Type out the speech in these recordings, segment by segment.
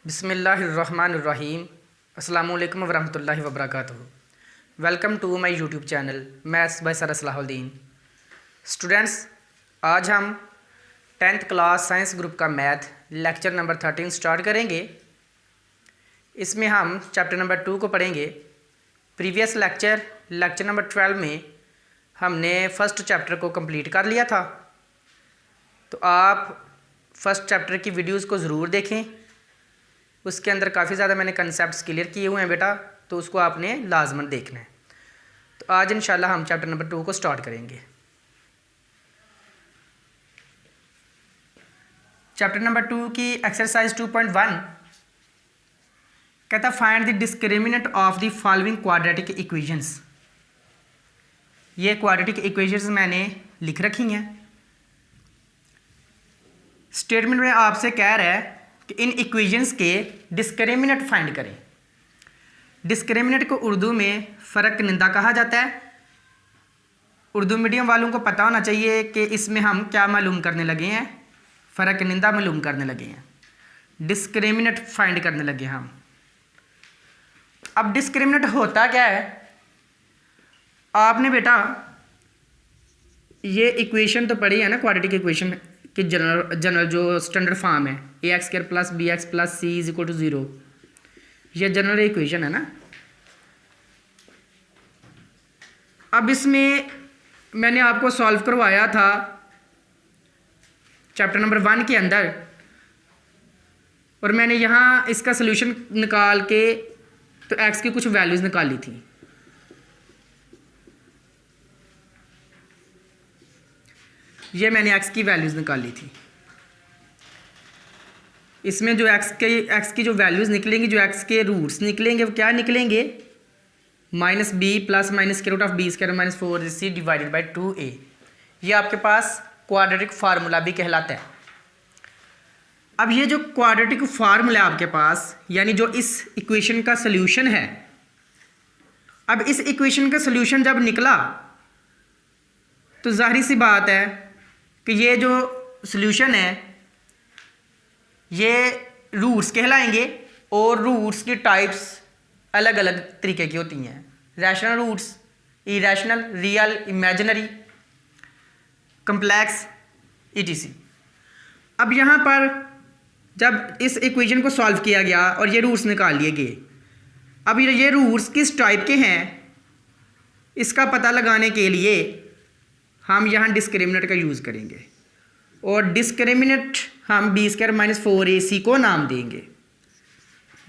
बिस्मिल्लाहिर्रहमानिर्रहीम। अस्सलामुअलैकुम वरहमतुल्लाहि वबरकातुहू। Welcome to my YouTube channel maths by sir Salahuddin. Students, आज हम 10th क्लास साइंस ग्रुप का मैथ लेक्चर नंबर 13 स्टार्ट करेंगे। इसमें हम चैप्टर नंबर 2 को पढ़ेंगे। प्रीवियस लेक्चर नंबर 12 में हमने फर्स्ट चैप्टर को कंप्लीट कर लिया था, तो आप फर्स्ट चैप्टर की वीडियोस को ज़रूर देखें। उसके अंदर काफ़ी ज़्यादा मैंने कंसेप्ट्स क्लियर किए हुए हैं बेटा, तो उसको आपने लाजमन देखना है। तो आज इंशाल्लाह हम चैप्टर नंबर 2 को स्टार्ट करेंगे। चैप्टर नंबर 2 की एक्सरसाइज 2.1 कहता find the discriminant of the following quadratic equations. ये क्वाड्रेटिक इक्वेशंस मैंने लिख रखी हैं। स्टेटमेंट में आपसे कह रहा है कि इन इक्वेशंस के डिस्क्रिमिनेंट फाइंड करें। डिस्क्रिमिनेंट को उर्दू में फ़र्क निंदा कहा जाता है। उर्दू मीडियम वालों को पता होना चाहिए कि इसमें हम क्या मालूम करने लगे हैं, फ़र्क निंदा मालूम करने लगे हैं, डिस्क्रिमिनेंट फाइंड करने लगे हम। अब डिस्क्रिमिनेंट होता क्या है? आपने बेटा ये इक्वेशन तो पढ़ी है ना, क्वाड्रेटिक इक्वेशन कि जनरल जो स्टैंडर्ड फॉर्म है ax² + bx + c = 0, ये जनरल इक्वेशन है ना। अब इसमें मैंने आपको सॉल्व करवाया था चैप्टर नंबर 1 के अंदर, और मैंने यहाँ इसका सलूशन निकाल के तो x की कुछ वैल्यूज़ निकाली थी। ये मैंने x की वैल्यूज़ निकाली थी। इसमें जो x की जो वैल्यूज़ निकलेंगी, जो x के रूट्स निकलेंगे, वो क्या निकलेंगे? -b + -√b² - 4ac / 2a। ये आपके पास क्वाड्रेटिक फार्मूला भी कहलाता है। अब ये जो क्वाड्रेटिक फार्मूला आपके पास, यानी जो इस इक्वेशन का सल्यूशन है, अब इस इक्वेशन का सल्यूशन जब निकला तो जाहिर सी बात है कि ये जो सल्यूशन है ये रूट्स कहलाएंगे, और रूट्स की टाइप्स अलग अलग तरीके की होती हैं। Rational roots, irrational, real, imaginary, complex, etc। अब यहाँ पर जब इस इक्वेशन को सॉल्व किया गया और ये रूट्स निकाल लिए गए, अब ये रूट्स किस टाइप के हैं इसका पता लगाने के लिए हम यहाँ डिस्क्रिमिनेंट का यूज़ करेंगे, और डिस्क्रिमिनेंट हम b² - 4ac को नाम देंगे।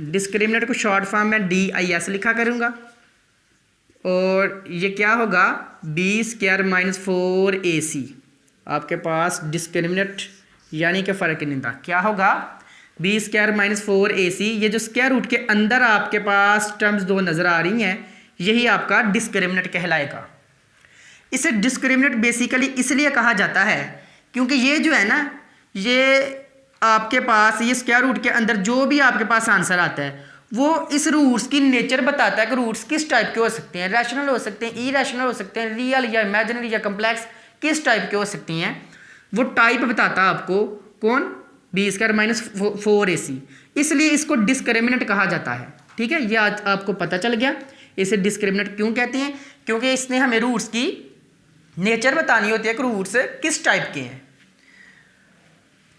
डिस्क्रिमिनेंट को शॉर्ट फॉर्म में DIS लिखा करूँगा, और ये क्या होगा? b² - 4ac। आपके पास डिस्क्रिमिनेंट यानी कि फ़र्क निंदा क्या होगा? b² - 4ac। ये जो स्क्वायर रूट के अंदर आपके पास टर्म्स दो नज़र आ रही हैं, यही आपका डिस्क्रिमिनेंट कहलाएगा। इसे डिस्क्रिमिनेंट बेसिकली इसलिए कहा जाता है क्योंकि ये जो है ना, ये आपके पास ये स्क्वायर रूट के अंदर जो भी आपके पास आंसर आता है वो इस रूट्स की नेचर बताता है कि रूट्स किस टाइप के हो सकते हैं। रैशनल हो सकते हैं, इरेशनल हो सकते हैं, रियल या इमेजिनरी या कम्प्लेक्स, किस टाइप के हो सकती हैं, वो टाइप बताता है आपको कौन? b² - 4ac। इसलिए इसको डिस्क्रिमिनेंट कहा जाता है। ठीक है, ये आज आपको पता चल गया इसे डिस्क्रिमिनेंट क्यों कहते हैं, क्योंकि इसने हमें रूट्स की नेचर बतानी होती है कि रूट्स किस टाइप के हैं।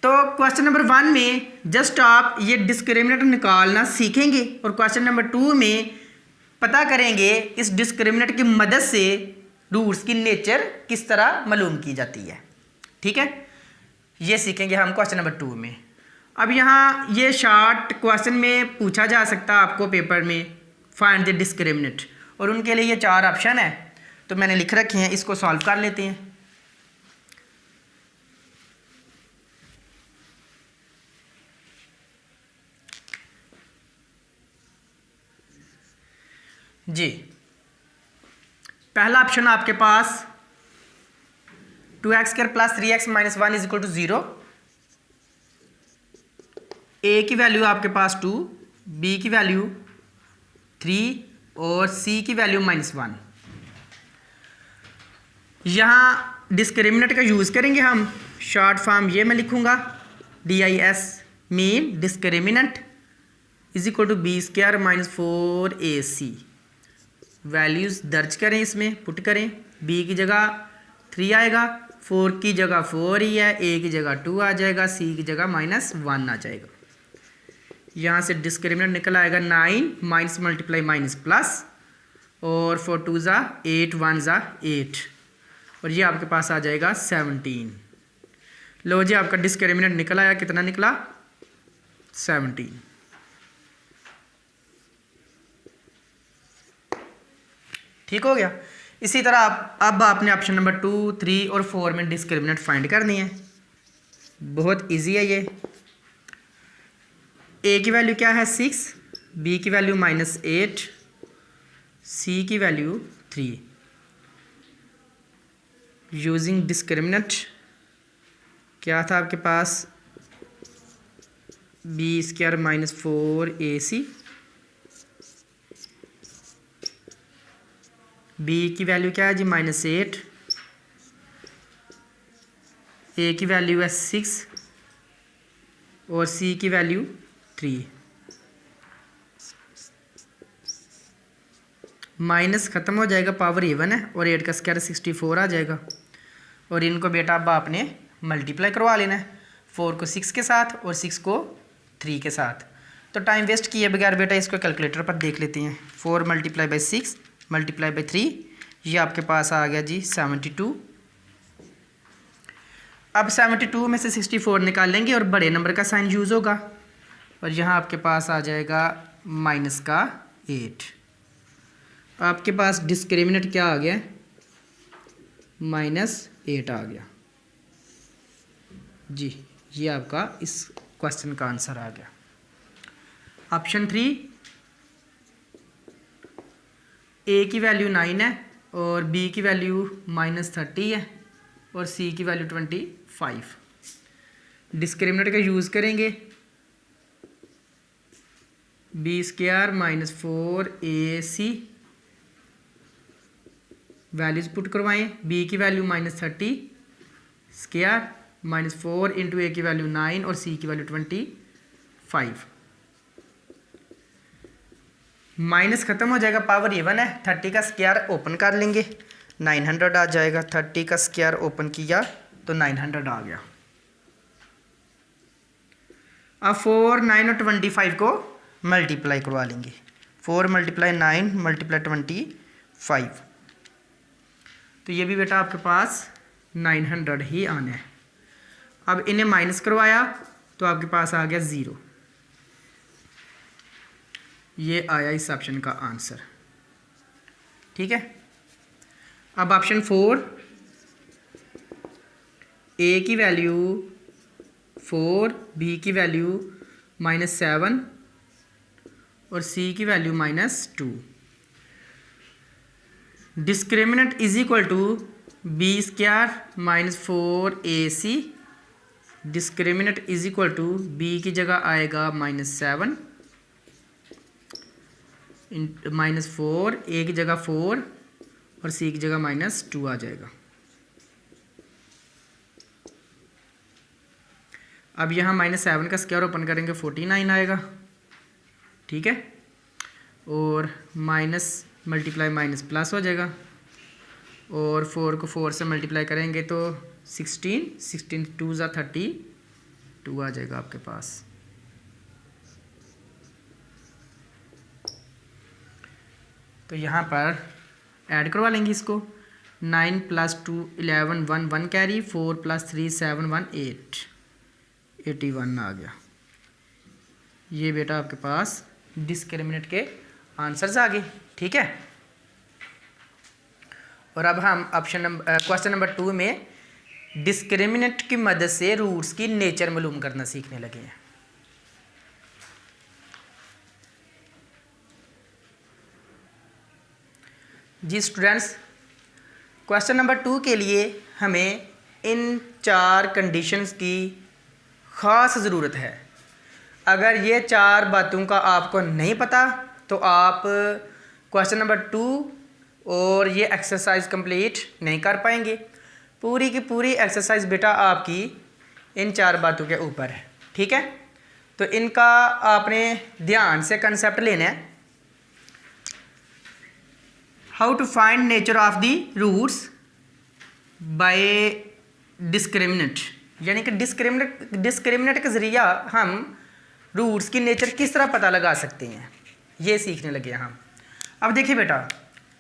तो क्वेश्चन नंबर 1 में जस्ट आप ये डिस्क्रिमिनेंट निकालना सीखेंगे, और क्वेश्चन नंबर 2 में पता करेंगे इस डिस्क्रिमिनेंट की मदद से रूट्स की नेचर किस तरह मालूम की जाती है। ठीक है, ये सीखेंगे हम क्वेश्चन नंबर 2 में। अब यहाँ ये शॉर्ट क्वेश्चन में पूछा जा सकता है आपको पेपर में, फाइंड द डिस्क्रिमिनेंट, और उनके लिए ये 4 ऑप्शन है, तो मैंने लिख रखे हैं, इसको सॉल्व कर लेते हैं। जी, पहला ऑप्शन आपके पास 2x² + 3x - 1 = 0। a की वैल्यू आपके पास 2, b की वैल्यू 3 और c की वैल्यू -1। यहाँ डिस्क्रिमिनेंट का यूज़ करेंगे हम। शॉर्ट फॉर्म ये मैं लिखूँगा DIS mean discriminant, is equal to B square minus 4ac। Values दर्ज करें, इसमें पुट करें। b की जगह 3 आएगा, 4 की जगह 4 ही है, a की जगह 2 आ जाएगा, c की जगह -1 आ जाएगा। यहाँ से डिस्क्रिमिनेंट निकल आएगा 9 माइनस मल्टीप्लाई माइनस प्लस, और 4 2 ज़ा 8 1 ज़ा 8, और ये आपके पास आ जाएगा 17। लो जी, आपका डिस्क्रिमिनेंट निकल आया, कितना निकला? 17। ठीक हो गया। इसी तरह अब आपने ऑप्शन नंबर 2, 3 और 4 में डिस्क्रिमिनेंट फाइंड करनी है। बहुत इजी है ये। a की वैल्यू क्या है? 6, b की वैल्यू -8, c की वैल्यू 3। यूजिंग डिस्क्रिमिनेंट क्या था आपके पास? b square minus 4ac, b की वैल्यू क्या है जी? -8, a की वैल्यू है 6 और c की वैल्यू 3। माइनस ख़त्म हो जाएगा, पावर इवन है, और 8 का स्क्वायर 64 आ जाएगा। और इनको बेटा अब आपने मल्टीप्लाई करवा लेना है, 4 को 6 के साथ और 6 को 3 के साथ। तो टाइम वेस्ट किए बगैर बेटा इसको कैलकुलेटर पर देख लेते हैं। 4 मल्टीप्लाई बाई 6 मल्टीप्लाई बाई 3, ये आपके पास आ गया जी 72। अब 72 में से 64 निकाल लेंगे और बड़े नंबर का साइन यूज़ होगा, और यहाँ आपके पास आ जाएगा माइनस का 8। आपके पास डिस्क्रिमिनेंट क्या आ गया? -8 आ गया जी। ये आपका इस क्वेश्चन का आंसर आ गया। ऑप्शन 3, a की वैल्यू 9 है और b की वैल्यू -30 है और c की वैल्यू 25। डिस्क्रिमिनेंट का यूज़ करेंगे, b square minus 4ac, values put करवाएं। b की वैल्यू -30 स्क्वायर -4 इंटू a की वैल्यू 9 और c की वैल्यू 25। माइनस ख़त्म हो जाएगा, पावर इवन है। 30 का स्क्वायर ओपन कर लेंगे, 900 आ जाएगा। 30 का स्क्वायर ओपन किया तो 900 आ गया। अब 4, 9 और 25 को मल्टीप्लाई करवा लेंगे। 4 मल्टीप्लाई 9 मल्टीप्लाई 25, तो ये भी बेटा आपके पास 900 ही आना है। अब इन्हें माइनस करवाया तो आपके पास आ गया 0। ये आया इस ऑप्शन का आंसर। ठीक है। अब ऑप्शन 4, a की वैल्यू 4, b की वैल्यू -7 और c की value -2। Discriminant is equal to b square -4ac। Discriminant is equal to b की जगह आएगा -7 -4, a की जगह 4 और c की जगह -2 आ जाएगा। अब यहाँ -7 का स्क्वायर ओपन करेंगे 49 आएगा। ठीक है। और माइनस मल्टीप्लाई माइनस प्लस हो जाएगा, और 4 को 4 से मल्टीप्लाई करेंगे तो 16 2 ज़ा 32 आ जाएगा आपके पास। तो यहाँ पर ऐड करवा लेंगे इसको। 9 + 2 11 1 1 कैरी, 4 + 3 7 1 8 81 आ गया। ये बेटा आपके पास डिस्क्रिमिनेंट के आंसर्स आ गए। ठीक है। और अब हम क्वेश्चन नंबर 2 में डिस्क्रिमिनेंट की मदद से रूट्स की नेचर मालूम करना सीखने लगे हैं। जी स्टूडेंट्स, क्वेश्चन नंबर 2 के लिए हमें इन 4 कंडीशंस की ख़ास ज़रूरत है। अगर ये 4 बातों का आपको नहीं पता तो आप क्वेश्चन नंबर 2 और ये एक्सरसाइज कंप्लीट नहीं कर पाएंगे। पूरी की पूरी एक्सरसाइज बेटा आपकी इन 4 बातों के ऊपर है। ठीक है। तो इनका आपने ध्यान से कंसेप्ट लेना है। How to find nature of the roots by discriminant, यानी कि डिस्क्रिमिनेंट के ज़रिया हम रूट्स की नेचर किस तरह पता लगा सकते हैं, ये सीखने लगे हम। अब देखिए बेटा,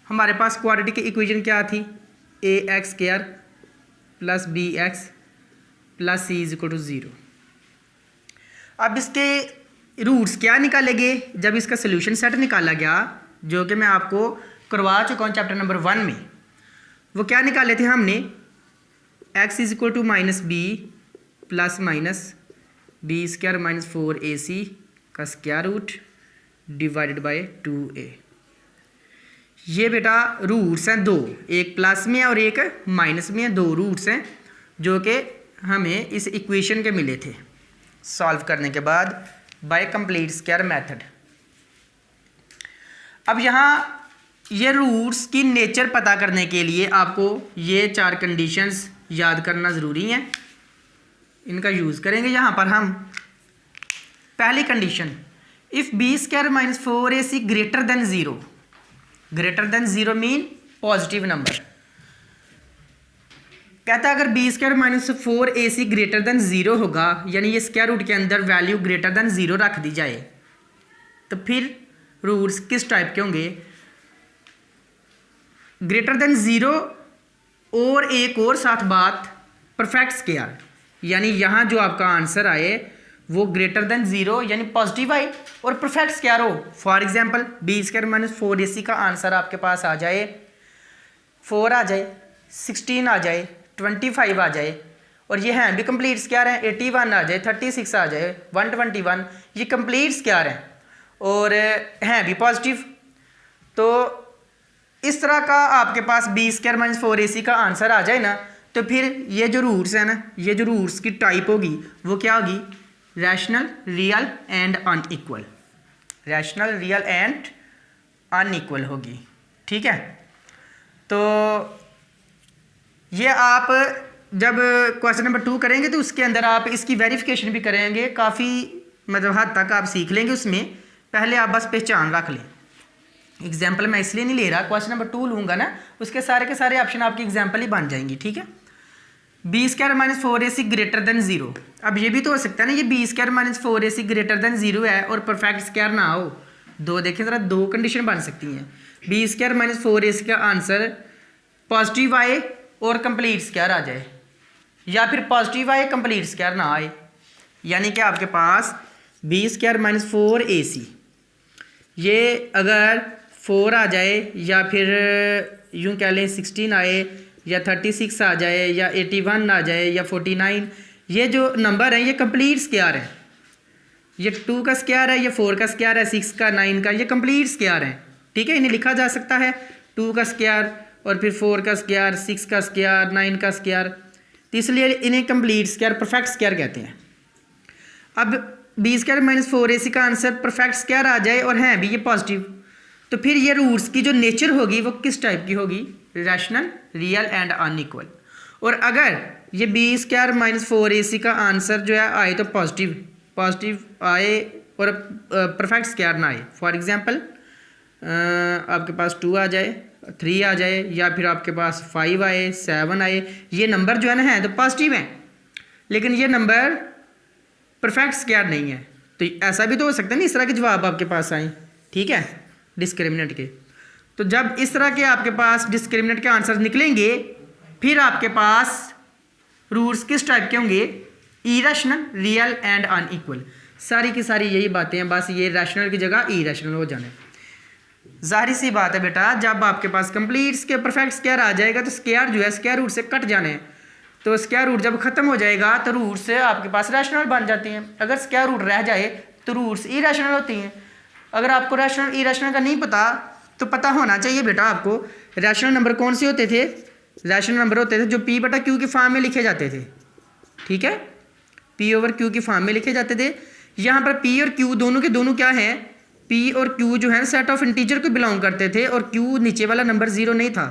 हमारे पास क्वाड्रेटिक इक्वेशन क्या थी, ax² + bx + c = 0। अब इसके रूट्स क्या निकालेंगे, जब इसका सोल्यूशन सेट निकाला गया, जो कि मैं आपको करवा चुका हूँ चैप्टर नंबर 1 में, वो क्या निकाले थे हमने, x = -b ± b² - 4ac का square root divided by 2a। ये बेटा रूट्स हैं दो, एक प्लस में और एक माइनस में है, दो रूट्स हैं जो कि हमें इस इक्वेशन के मिले थे सॉल्व करने के बाद बाय कंप्लीट स्क्वायर मेथड। अब यहाँ ये रूट्स की नेचर पता करने के लिए आपको ये 4 कंडीशंस याद करना ज़रूरी हैं, इनका यूज़ करेंगे यहाँ पर हम। पहली condition, if b² - 4ac greater than 0, greater than 0 mean positive number. कहता है अगर b² - 4ac ग्रेटर देन 0 होगा, यानी ये स्क्वायर रूट के अंदर वैल्यू ग्रेटर देन 0 रख दी जाए, तो फिर रूट्स किस टाइप के होंगे, ग्रेटर देन 0 और एक और साथ बात परफेक्ट स्क्वायर, यानी यहाँ जो आपका आंसर आए वो ग्रेटर देन 0 यानी पॉजिटिव आए और परफेक्ट स्क्वायर हो। फॉर एग्जांपल b² - 4ac का आंसर आपके पास आ जाए 4 आ जाए, 16 आ जाए, 25 आ जाए, और ये हैं भी कंप्लीट स्क्वायर हैं, 81 आ जाए, 36 आ जाए, 121, ये कंप्लीट स्क्वायर हैं और हैं भी पॉजिटिव। तो इस तरह का आपके पास b² - 4ac का आंसर आ जाए ना, तो फिर ये जो रूट्स हैं ना, ये जो रूट्स की टाइप होगी वो क्या होगी, rational, real and unequal, rational, real and unequal होगी। ठीक है, तो ये आप जब क्वेश्चन नंबर 2 करेंगे तो उसके अंदर आप इसकी वेरिफिकेशन भी करेंगे, काफ़ी मतलब हद तक आप सीख लेंगे उसमें। पहले आप बस पहचान रख लें। एग्जाम्पल मैं इसलिए नहीं ले रहा, क्वेश्चन नंबर 2 लूँगा ना, उसके सारे के सारे ऑप्शन आपकी एग्जाम्पल ही बन जाएंगी। ठीक है, b² - 4ac ग्रेटर देन 0। अब ये भी तो हो सकता है ना, ये b² - 4ac ग्रेटर देन 0 है और परफेक्ट स्क्वायर ना हो, दो देखें ज़रा, दो कंडीशन बन सकती हैं। b² - 4ac का आंसर पॉजिटिव आए और कंप्लीट स्क्वायर आ जाए, या फिर पॉजिटिव आए कंप्लीट स्क्वायर ना आए, यानी कि आपके पास b² - 4ac ये अगर 4 आ जाए, या फिर यूँ कह लें 16 आए, या 36 आ जाए, या 81 आ जाए, या 49, ये जो नंबर हैं ये कंप्लीट स्क्वायर हैं। ये 2 का स्क्वायर है, ये 4 का स्क्वायर है, 6 का, 9 का, ये कंप्लीट स्क्वायर हैं। ठीक है, इन्हें लिखा जा सकता है 2 का स्क्वायर और फिर 4 का स्क्वायर, 6 का स्क्वायर, 9 का स्क्वायर, तो इसलिए इन्हें कंप्लीट स्क्वायर, परफेक्ट स्क्वायर कहते हैं। अब b² - 4ac का आंसर परफेक्ट स्क्वायर आ जाए और हैं भी ये पॉजिटिव, तो फिर ये रूट्स की जो नेचर होगी वो किस टाइप की होगी, रैशनल, रियल एंड अनइक्वल। और अगर ये b² - 4ac का आंसर जो है आए तो पॉजिटिव आए और परफेक्ट स्क्वायर ना आए, फॉर एग्जांपल आपके पास 2 आ जाए, 3 आ जाए, या फिर आपके पास 5 आए, 7 आए, ये नंबर जो है ना हैं तो पॉजिटिव हैं, लेकिन ये नंबर परफेक्ट स्क्वायर नहीं है, तो ऐसा भी तो हो सकता है ना, इस तरह के जवाब आपके पास आए। ठीक है, डिस्क्रिमिनेंट के। तो जब इस तरह के आपके पास डिस्क्रिमिनेंट के आंसर निकलेंगे, फिर आपके पास रूट्स किस टाइप के होंगे, इरेशनल, रियल एंड अनइक्वल। सारी की सारी यही बातें हैं, बस ये रैशनल की जगह इरेशनल हो जाने। जाहिर सी बात है बेटा, जब आपके पास कंप्लीट स्क्वायर, परफेक्ट स्क्वायर आ जाएगा तो स्क्वायर जो है स्क्वायर रूट से कट जाने हैं, तो स्क्वायर रूट जब खत्म हो जाएगा तो रूट्स आपके पास रैशनल बन जाती हैं। अगर स्क्वायर रूट रह जाए तो रूट्स इरेशनल होती हैं। अगर आपको रैशनल इरेशनल का नहीं पता तो पता होना चाहिए बेटा आपको, रैशनल नंबर कौन से होते थे, रैशनल नंबर होते थे जो p/q की फॉर्म में लिखे जाते थे। ठीक है, p/q की फॉर्म में लिखे जाते थे। यहाँ पर p और q दोनों के दोनों क्या हैं, p और q जो है सेट ऑफ इंटीजर को बिलोंग करते थे और q नीचे वाला नंबर 0 नहीं था।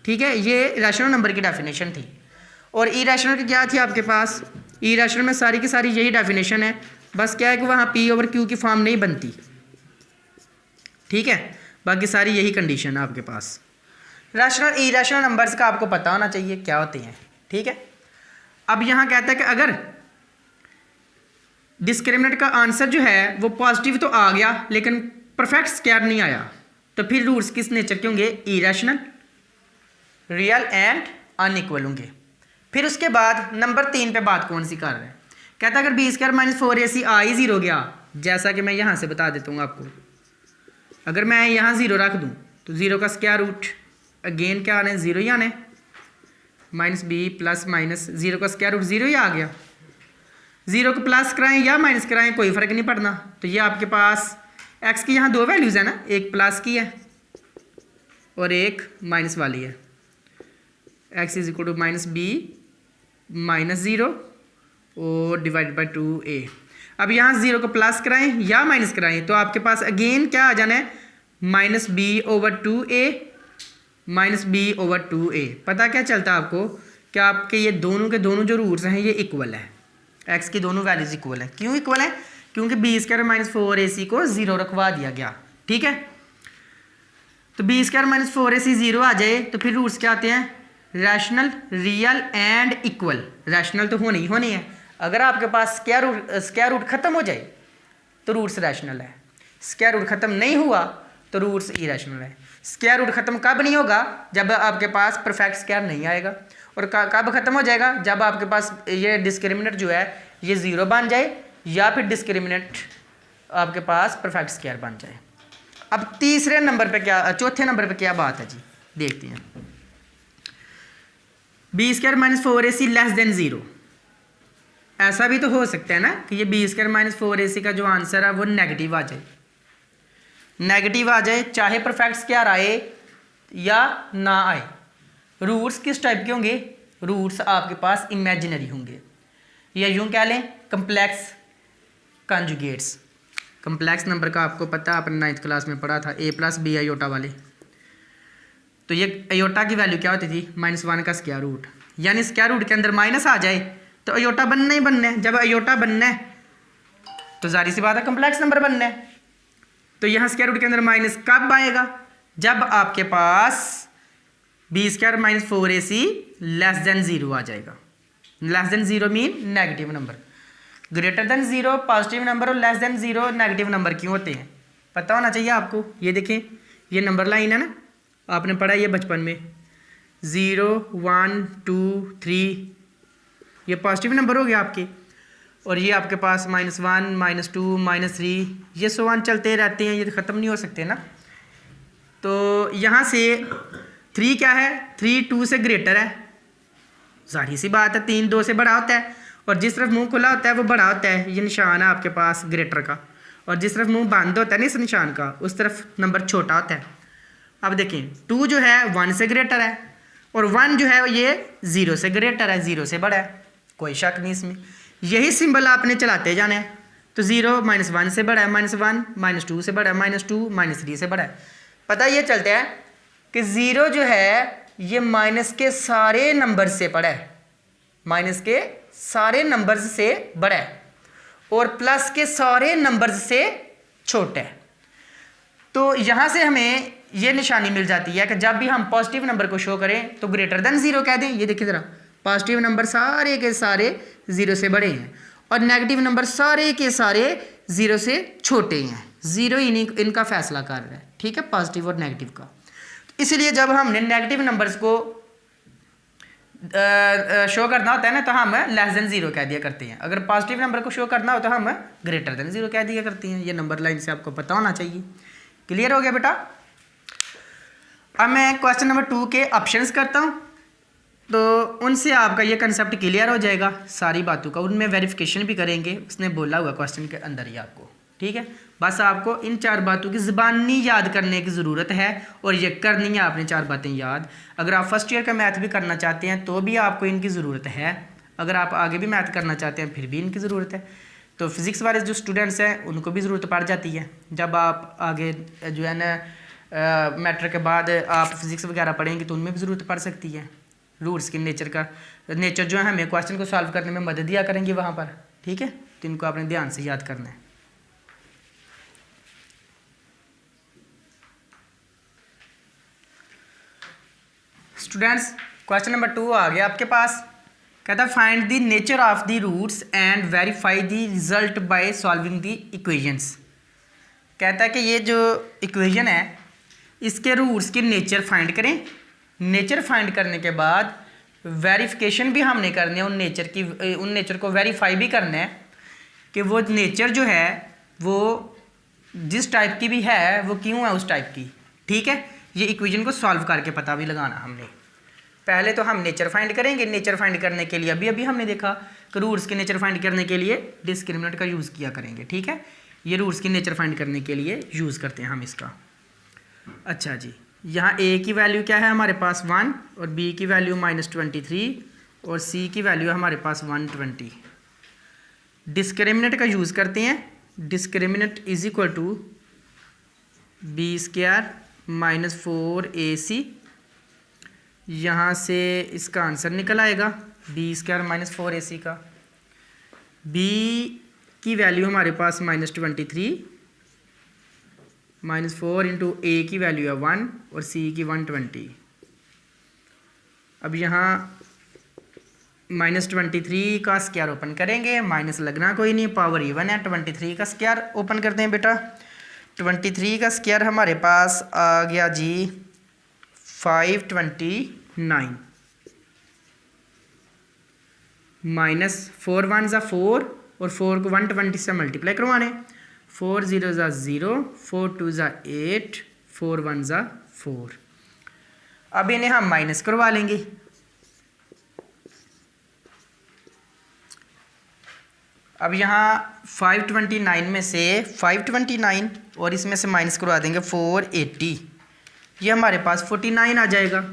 ठीक है, ये रैशनल नंबर की डेफिनेशन थी। और इरेशनल की क्या थी आपके पास, इरेशनल में सारी की सारी यही डेफिनेशन है, बस क्या है कि वहाँ पी ओवर क्यू की फॉर्म नहीं बनती, ठीक है। बाकी सारी यही कंडीशन है आपके पास। रैशनल इरैशनल नंबर्स का आपको पता होना चाहिए क्या होते हैं, ठीक है। अब यहाँ कहता है कि अगर डिस्क्रिमिनेंट का आंसर जो है वो पॉजिटिव तो आ गया लेकिन परफेक्ट स्क्वायर नहीं आया, तो फिर रूट्स किस नेचर के होंगे? इरैशनल, रियल एंड अनइक्वल होंगे। फिर उसके बाद नंबर 3 पे बात कौन सी कर रहे हैं? कहता है अगर बी स्क्वायर माइनस 4ac आ ही 0 गया, जैसा कि मैं यहाँ से बता देता हूँ आपको, अगर मैं यहाँ 0 रख दूँ तो 0 का स्क्वायर रूट अगेन क्या आना है? 0 ही आना है। माइनस बी प्लस माइनस 0 का स्क्वायर रूट 0 ही आ गया। 0 को प्लस कराएं या माइनस कराएं कोई फ़र्क नहीं पड़ना। तो ये आपके पास x की यहाँ 2 वैल्यूज़ है ना, एक प्लस की है और एक माइनस वाली है। x is equal to minus B minus 0 और डिवाइड बाई 2a। अब यहाँ 0 को प्लस कराएं या माइनस कराएं तो आपके पास अगेन क्या आ जाना है? Minus B over 2a minus B over 2a। पता क्या चलता है आपको कि आपके ये दोनों के दोनों जो रूट्स हैं ये इक्वल है, x की दोनों वैल्यूज इक्वल है। क्यों इक्वल है? क्योंकि बी स्क्वायर माइनस 4ac को 0 रखवा दिया गया, ठीक है। तो बी स्क्वायर माइनस 4ac 0 आ जाए तो फिर रूट्स क्या आते हैं? Rational, real and equal. Rational तो होनी ही होनी है। अगर आपके पास स्क्वायर रूट खत्म हो जाए तो रूट्स रैशनल है, स्क्वायर रूट खत्म नहीं हुआ तो रूट्स इरैशनल है। स्क्वायर रूट खत्म कब नहीं होगा? जब आपके पास परफेक्ट स्क्वायर नहीं आएगा। और कब खत्म हो जाएगा? जब आपके पास ये डिस्क्रिमिनेंट जो है ये 0 बन जाए या फिर डिस्क्रिमिनेंट आपके पास परफेक्ट स्क्वायर बन जाए। अब चौथे नंबर पे क्या बात है जी, देखते हैं। B square minus 4ac less than 0। ऐसा भी तो हो सकता है ना कि ये बी स्क्वायर माइनस 4ac का जो आंसर है वो नेगेटिव आ जाए, नेगेटिव आ जाए, चाहे परफेक्ट स्क्वायर आए या ना आए। रूट्स किस टाइप के होंगे? रूट्स आपके पास इमेजिनरी होंगे, या यूं कह लें कम्प्लेक्स कॉन्जुगेट्स। कम्प्लेक्स नंबर का आपको पता है, आपने 9th क्लास में पढ़ा था, a प्लस बी आयोटा वाले। तो ये आयोटा की वैल्यू क्या होती थी? -1 का स्क्वायर रूट, यानी स्क्वायर रूट के अंदर माइनस आ जाए तो आयोटा बनना ही बनना है। जब आयोटा बनना है तो जाहिर सी बात है कम्प्लेक्स नंबर बनना है। तो यहाँ स्क्वायर रूट के अंदर माइनस कब आएगा? जब आपके पास b square minus 4ac less than 0 आ जाएगा। Less than 0 mean negative number, greater than 0 positive number और लेस देन 0 नेगेटिव नंबर क्यों होते हैं पता होना चाहिए आपको। ये देखें, ये नंबर लाइन है ना, आपने पढ़ा ये बचपन में, 0 1 2 3, ये पॉजिटिव नंबर हो गया आपके। और ये आपके पास -1 -2 -3, ये 1 चलते रहते हैं, ये ख़त्म नहीं हो सकते ना। तो यहाँ से 3 क्या है? 3 2 से ग्रेटर है, जाहिर सी बात है 3 2 से बड़ा होता है, और जिस तरफ मुंह खुला होता है वो बड़ा होता है, ये निशान है आपके पास ग्रेटर का, और जिस तरफ मुंह बंद होता है ना इस निशान का, उस तरफ नंबर छोटा होता है। अब देखें 2 जो है 1 से ग्रेटर है, और 1 जो है ये 0 से ग्रेटर है, 0 से बड़ा है, कोई शक नहीं इसमें। यही सिंबल आपने चलाते जाना है। तो 0 -1 से बड़ा है, -1 -2 से बड़ा है, -2 -3 से बड़ा है। पता ये चलता है कि 0 जो है ये माइनस के सारे नंबर से बड़ा है, माइनस के सारे नंबर्स से बड़ा है, और प्लस के सारे नंबर्स से छोटा है। तो यहाँ से हमें ये निशानी मिल जाती है कि जब भी हम पॉजिटिव नंबर को शो करें तो ग्रेटर देन 0 कह दें। ये देखिए ज़रा, पॉजिटिव नंबर सारे के सारे 0 से बड़े हैं और नेगेटिव नंबर सारे के सारे 0 से छोटे हैं। 0 ही इनका फैसला कर रहा है, ठीक है, पॉजिटिव और नेगेटिव का। इसलिए जब हमने नेगेटिव नंबर्स को शो करना होता है ना तो हम लेस देन 0 कह दिया करते हैं। अगर पॉजिटिव नंबर को शो करना हो तो हम ग्रेटर देन 0 कह दिया करते हैं। ये नंबर लाइन से आपको पता होना चाहिए। क्लियर हो गया बेटा? अब मैं क्वेश्चन नंबर 2 के ऑप्शंस करता हूँ, तो उनसे आपका ये कंसेप्ट क्लियर हो जाएगा सारी बातों का। उनमें वेरिफिकेशन भी करेंगे, उसने बोला हुआ क्वेश्चन के अंदर ही आपको, ठीक है। बस आपको इन 4 बातों की ज़बानी याद करने की ज़रूरत है, और ये करनी है आपने 4 बातें याद। अगर आप फर्स्ट ईयर का मैथ भी करना चाहते हैं तो भी आपको इनकी ज़रूरत है। अगर आप आगे भी मैथ करना चाहते हैं फिर भी इनकी ज़रूरत है। तो फिज़िक्स वाले जो स्टूडेंट्स हैं उनको भी ज़रूरत पड़ जाती है। जब आप आगे जो है ना मैट्रिक के बाद आप फिज़िक्स वगैरह पढ़ेंगे तो उनमें भी ज़रूरत पड़ सकती है। रूट्स के नेचर जो है हमें क्वेश्चन को सॉल्व करने में मदद दिया करेंगे वहाँ पर, ठीक है। तो इनको आपने ध्यान से याद करना है। स्टूडेंट्स, क्वेश्चन नंबर 2 आ गया आपके पास। कहता है find the nature of the roots and verify the result by solving the equations. कहता है कि ये जो इक्वेशन है इसके रूट्स की नेचर फाइंड करें। नेचर फाइंड करने के बाद वेरिफिकेशन भी हमने करनी है उन नेचर को वेरीफाई भी करना है कि वो नेचर जो है वो जिस टाइप की भी है वो क्यों है उस टाइप की। ठीक है, ये इक्वेशन को सॉल्व करके पता भी लगाना हमने। पहले तो हम नेचर फाइंड करेंगे। नेचर फाइंड करने के लिए अभी हमने देखा कि रूट्स के नेचर फाइंड करने के लिए डिस्क्रिमिनेंट का यूज़ किया करेंगे। ठीक है, ये रूट्स की नेचर फाइंड करने के लिए यूज़ करते हैं हम इसका। अच्छा जी, यहाँ a की वैल्यू क्या है हमारे पास 1 और b की वैल्यू -23 और c की वैल्यू है हमारे पास 120। डिस्क्रिमिनेंट का यूज़ करते हैं। Discriminant is equal to b² -4ac। यहाँ से इसका आंसर निकल आएगा b² -4ac का। b की वैल्यू हमारे पास -23 -4 इंटू a की वैल्यू है 1 और c की 120। अब यहाँ -23 का स्क्वायर ओपन करेंगे, माइनस लगना कोई नहीं, पावर इवन है। 23 का स्क्वायर ओपन करते हैं बेटा। 23 का स्क्वायर हमारे पास आ गया जी 529 -4 1 ज़ा 4 और 4 को 120 से मल्टीप्लाई करवाने। 4 0 ज़ा 0, 4 2 ज़ा 8, 4 1 ज़ा 4। अब इन्हें हम माइनस करवा लेंगे। अब यहाँ 529 में से 529 और इसमें से माइनस करवा देंगे 480, ये हमारे पास 49 आ जाएगा।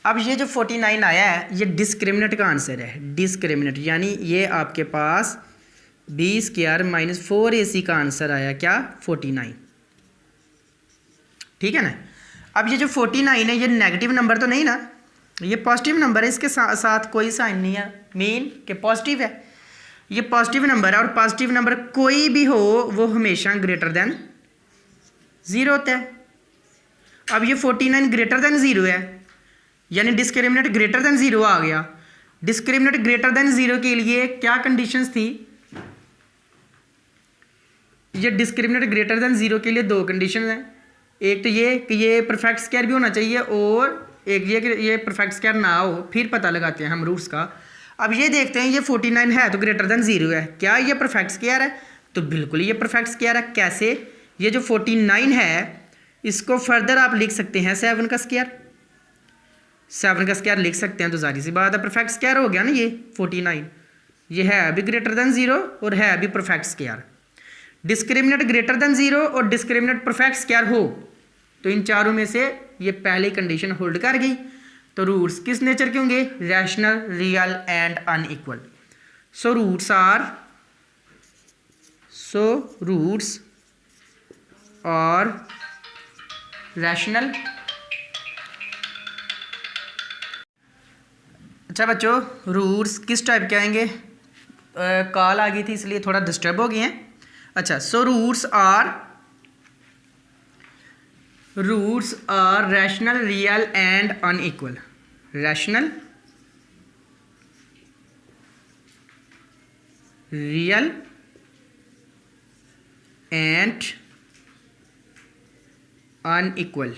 अब ये जो 49 आया है ये डिस्क्रिमिनेंट का आंसर है। डिस्क्रिमिनेंट यानी ये आपके पास b² -4ac का आंसर आया क्या 49। ठीक है ना। अब ये जो 49 है ये नेगेटिव नंबर तो नहीं ना, ये पॉजिटिव नंबर है, इसके साथ कोई साइन नहीं है, मीन कि पॉजिटिव है। ये पॉजिटिव नंबर है और पॉजिटिव नंबर कोई भी हो वो हमेशा ग्रेटर देन 0 होता है। अब ये 49 ग्रेटर देन 0 है यानी डिस्क्रिमिनेंट ग्रेटर देन 0 आ गया। डिस्क्रिमिनेंट ग्रेटर देन 0 के लिए क्या कंडीशंस थी? ये डिस्क्रिमिनेंट ग्रेटर देन 0 के लिए 2 कंडीशन हैं। एक तो ये कि ये परफेक्ट स्क्वायर भी होना चाहिए और एक ये कि ये परफेक्ट स्क्वायर ना हो, फिर पता लगाते हैं हम रूट्स का। अब ये देखते हैं ये 49 है तो ग्रेटर देन 0 है, क्या ये परफेक्ट स्क्वायर है? तो बिल्कुल ये परफेक्ट स्क्वायर है। कैसे? ये जो 49 है इसको फर्दर आप लिख सकते हैं 7 का स्क्वायर। 7 का स्क्वायर लिख सकते हैं तो जाहिर सी बात है परफेक्ट स्क्वायर हो गया ना ये 49। ये है अभी ग्रेटर देन 0 और है अभी perfect square. Discriminant greater than 0 और डिस्क्रिमिनेंट परफेक्ट स्क्वायर हो तो इन चारों में से ये पहली कंडीशन होल्ड कर गई। तो रूट्स किस नेचर के होंगे? Rational, real and unequal. So roots are rational. अच्छा बच्चों, रूट्स किस टाइप के आएंगे? कॉल आ गई थी इसलिए थोड़ा डिस्टर्ब हो गए हैं। अच्छा, so roots are rational, real and unequal. Rational, real and unequal.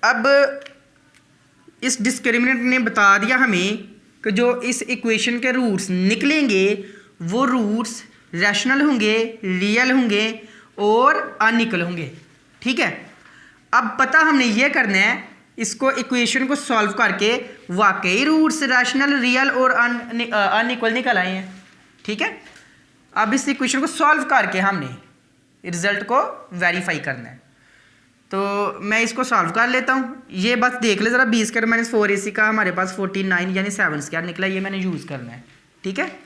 अब इस डिस्क्रिमिनेंट ने बता दिया हमें कि जो इस इक्वेशन के रूट्स निकलेंगे वो रूट्स रैशनल होंगे, रियल होंगे और अनइक्वल होंगे। ठीक है, अब पता हमने ये करना है इसको इक्वेशन को सॉल्व करके वाकई रूट्स रैशनल, रियल और अनइक्वल निकल आए हैं। ठीक है, अब इस इक्वेशन को सॉल्व करके हमने रिजल्ट को वेरीफाई करना है। तो मैं इसको सॉल्व कर लेता हूँ। ये बस देख ले ज़रा, b² -4ac का हमारे पास 49 यानी 7 स्क्वायर निकला, ये मैंने यूज़ करना है। ठीक है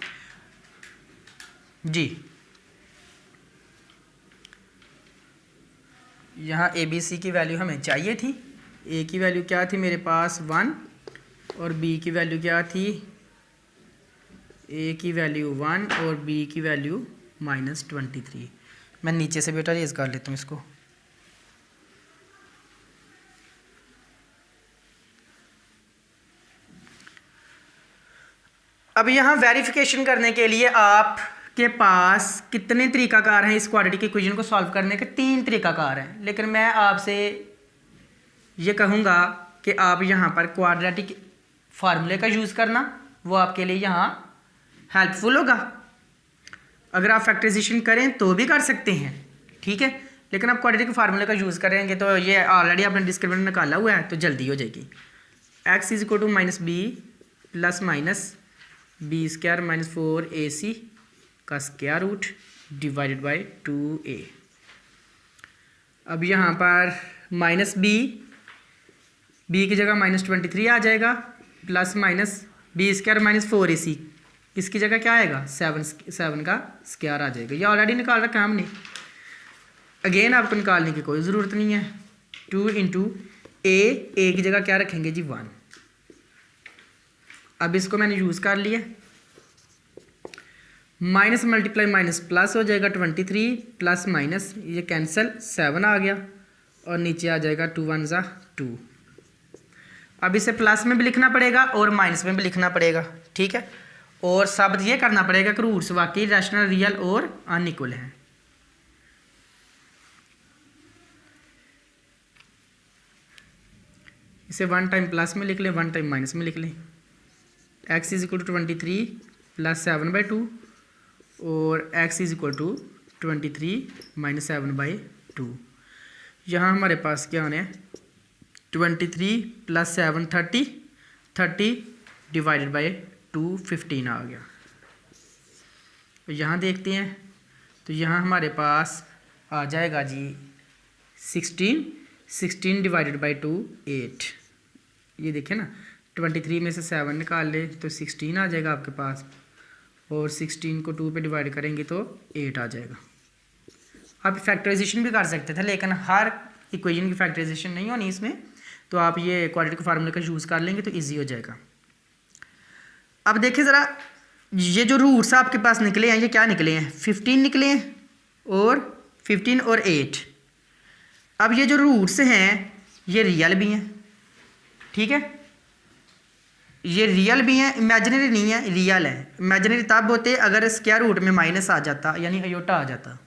जी। यहाँ ABC की वैल्यू हमें चाहिए थी। A की वैल्यू क्या थी मेरे पास 1 और B की वैल्यू क्या थी ए की वैल्यू 1 और बी की वैल्यू -23। मैं नीचे से बेटा रेज कर लेता हूँ इसको। अब यहाँ वेरिफिकेशन करने के लिए आपके पास कितने तरीकाकार हैं इस क्वाड्रेटिक इक्वेशन को सॉल्व करने के? 3 तरीकाकार हैं, लेकिन मैं आपसे ये कहूँगा कि आप यहाँ पर क्वाड्रेटिक फार्मूले का यूज़ करना, वो आपके लिए यहाँ हेल्पफुल होगा। अगर आप फैक्टराइजेशन करें तो भी कर सकते हैं, ठीक है, लेकिन आप क्वाड्रेटिक फार्मूले का यूज़ करेंगे तो ये ऑलरेडी आपने डिस्क्रिमिनेंट निकाला हुआ है तो जल्दी हो जाएगी। x is equal to -b plus minus B square -4ac का square root divided by 2a। अब यहाँ पर -b की जगह -23 आ जाएगा, plus minus B square -4ac, इसकी जगह क्या आएगा? 7 का स्क्वायर आ जाएगा। ये ऑलरेडी निकाल रखा है हमने, अगेन आपको निकालने की कोई ज़रूरत नहीं है। 2 इंटू ए की जगह क्या रखेंगे जी? 1। अब इसको मैंने यूज़ कर लिया, माइनस मल्टीप्लाई माइनस प्लस हो जाएगा 23 प्लस माइनस ये कैंसिल 7 आ गया और नीचे आ जाएगा 2 1 ज़ा 2। अब इसे प्लस में भी लिखना पड़ेगा और माइनस में भी लिखना पड़ेगा, ठीक है, और शब्द ये करना पड़ेगा कि रूट्स वाकई रैशनल, रियल और अनइक्वल हैं। इसे 1 टाइम प्लस में लिख लें, 1 टाइम माइनस में लिख लें। x is equal to 23 plus 7/2 और x is equal to 23 minus 7/2। यहाँ हमारे पास क्या होना है? 23 प्लस 7 30 डिवाइडेड बाई 2 15 आ गया। तो यहाँ देखते हैं तो यहाँ हमारे पास आ जाएगा जी 16 डिवाइडेड बाई 2 8। ये देखिए ना, 23 में से 7 निकाल ले तो 16 आ जाएगा आपके पास, और 16 को 2 पे डिवाइड करेंगे तो 8 आ जाएगा। आप फैक्टराइजेशन भी कर सकते थे, लेकिन हर इक्वेशन की फैक्टराइजेशन नहीं होनी इसमें, तो आप ये क्वाड्रेटिक फार्मूले का यूज़ कर लेंगे तो ईजी हो जाएगा। अब देखिए ज़रा, ये जो रूट्स आपके पास निकले हैं ये क्या निकले हैं? 15 निकले हैं और 15 और 8। अब ये जो रूट्स हैं ये रियल भी हैं, ठीक है, ये रियल भी हैं, इमेजिनरी नहीं है, रियल है। इमेजिनरी तब होते अगर स्क्वायर रूट में माइनस आ जाता, यानी अयोटा आ जाता।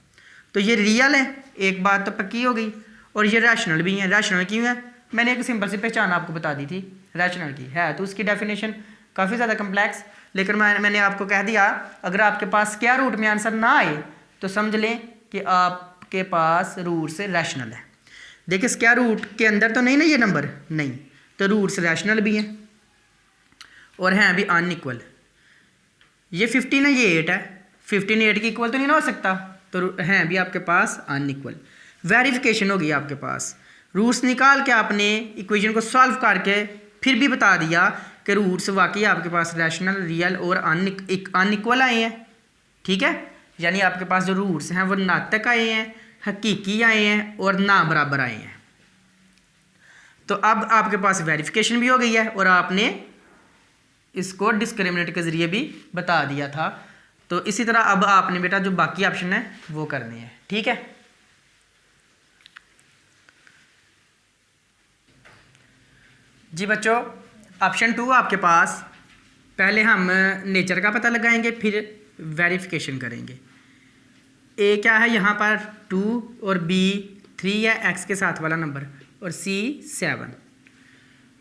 तो ये रियल है, एक बात तो पक्की हो गई, और ये रैशनल भी हैं। रैशनल क्यों है? मैंने एक सिंपल सी पहचान आपको बता दी थी रैशनल की, है तो उसकी डेफिनेशन काफ़ी ज़्यादा कम्प्लेक्स, लेकिन मैंने आपको कह दिया अगर आपके पास स्क्वायर रूट में आंसर ना आए तो समझ लें कि आपके पास रूट से रैशनल है। देखिए स्क्वायर रूट के अंदर तो नहीं ना ये नंबर, नहीं, तो रूट्स रैशनल भी हैं और हैं भी अनइक्वल। ये 15 है, ये 8 है, 15 8 के इक्वल तो नहीं ना हो सकता, तो हैं भी आपके पास अनइक्वल। वेरिफिकेशन होगी आपके पास, रूट्स निकाल के आपने इक्वेशन को सॉल्व करके फिर भी बता दिया कि रूट्स वाकई आपके पास रैशनल, रियल और अनइक्वल आए हैं, ठीक है, यानी आपके पास जो रूट्स हैं वो नातक आए हैं, हकीकी आए हैं और ना बराबर आए हैं। तो अब आपके पास वेरिफिकेशन भी हो गई है और आपने इसको डिस्क्रिमिनेंट के ज़रिए भी बता दिया था। तो इसी तरह अब आपने बेटा जो बाकी ऑप्शन है वो करने हैं, ठीक है। जी बच्चों, ऑप्शन 2 आपके पास, पहले हम नेचर का पता लगाएंगे फिर वेरिफिकेशन करेंगे। ए क्या है यहाँ पर 2 और बी 3 है एक्स के साथ वाला नंबर और सी 7।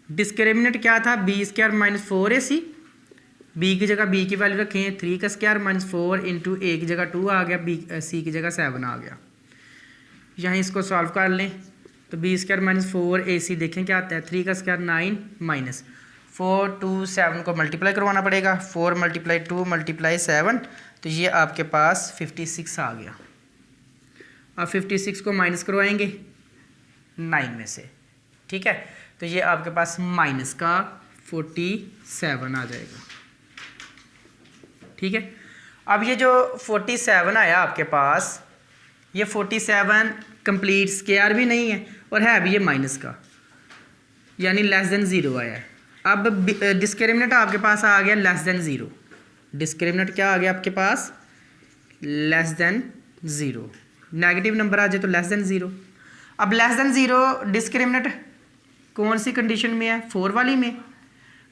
डिस्क्रिमिनेंट क्या था? बी स्क्वायर -4ac, बी की जगह बी की वैल्यू रखें 3 का स्क्वायर -4 इंटू ए की जगह 2 आ गया, बी सी की जगह 7 आ गया। यहाँ इसको सॉल्व कर लें तो बी स्क्वायर -4ac देखें क्या आता है, 3 का स्क्वायर 9 माइनस 4 2 7 को मल्टीप्लाई करवाना पड़ेगा, 4 × 2 × 7, तो ये आपके पास 56 आ गया। अब 56 को माइनस करवाएंगे 9 में से, ठीक है, तो ये आपके पास माइनस का 47 आ जाएगा, ठीक है। अब ये जो 47 आया आपके पास, ये 47 कंप्लीट स्क्वायर भी नहीं है और है भी ये माइनस का, यानी लेस देन 0 आया है। अब डिस्क्रिमिनेंट आपके पास आ गया लेस देन 0, डिस्क्रिमिनेंट क्या आ गया आपके पास, less than zero. Negative number आ जाए तो लेस देन ज़ीरो। अब लेस देन ज़ीरो डिस्क्रिमिनेंट कौन सी कंडीशन में है, 4 वाली में।